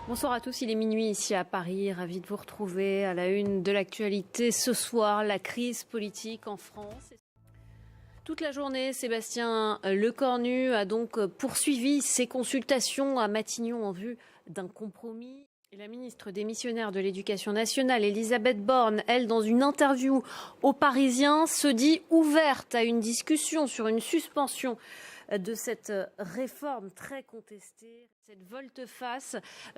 Bonsoir à tous, il est minuit ici à Paris. Ravi de vous retrouver à la une de l'actualité ce soir, la crise politique en France. Toute la journée, Sébastien Lecornu a donc poursuivi ses consultations à Matignon en vue d'un compromis. Et la ministre démissionnaire de l'Éducation nationale, Elisabeth Borne, elle, dans une interview aux Parisiens, se dit ouverte à une discussion sur une suspension de cette réforme très contestée, cette volte-face.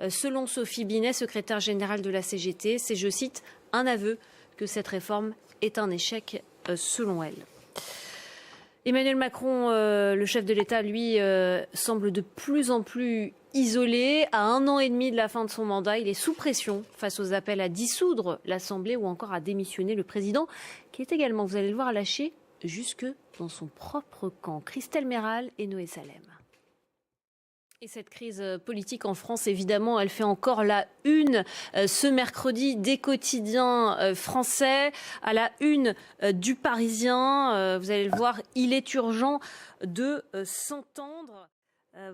Selon Sophie Binet, secrétaire générale de la CGT, c'est, je cite, un aveu que cette réforme est un échec selon elle. Emmanuel Macron, le chef de l'État, lui, semble de plus en plus isolé. À 1 an et demi de la fin de son mandat, il est sous pression face aux appels à dissoudre l'Assemblée ou encore à démissionner le président, qui est également, vous allez le voir, lâché jusque dans son propre camp. Christelle Méral et Noé Salem. Et cette crise politique en France, évidemment, elle fait encore la une ce mercredi des quotidiens français, à la une du Parisien. Vous allez le voir, il est urgent de s'entendre.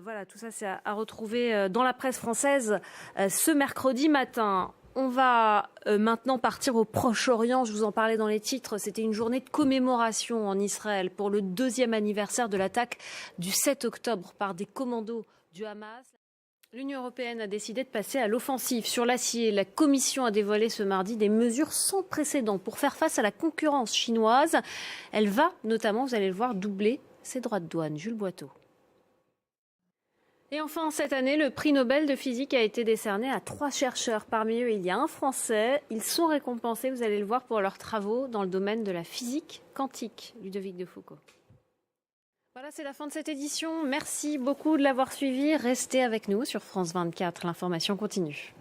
Voilà, tout ça, c'est à retrouver dans la presse française ce mercredi matin. On va maintenant partir au Proche-Orient. Je vous en parlais dans les titres. C'était une journée de commémoration en Israël pour le 2e anniversaire de l'attaque du 7 octobre par des commandos du Hamas. L'Union européenne a décidé de passer à l'offensive sur l'acier. La Commission a dévoilé ce mardi des mesures sans précédent pour faire face à la concurrence chinoise. Elle va notamment, vous allez le voir, doubler ses droits de douane. Jules Boiteau. Et enfin, cette année, le prix Nobel de physique a été décerné à 3 chercheurs. Parmi eux, il y a un Français. Ils sont récompensés, vous allez le voir, pour leurs travaux dans le domaine de la physique quantique. Ludovic Defoucauld. Voilà, c'est la fin de cette édition. Merci beaucoup de l'avoir suivi. Restez avec nous sur France 24. L'information continue.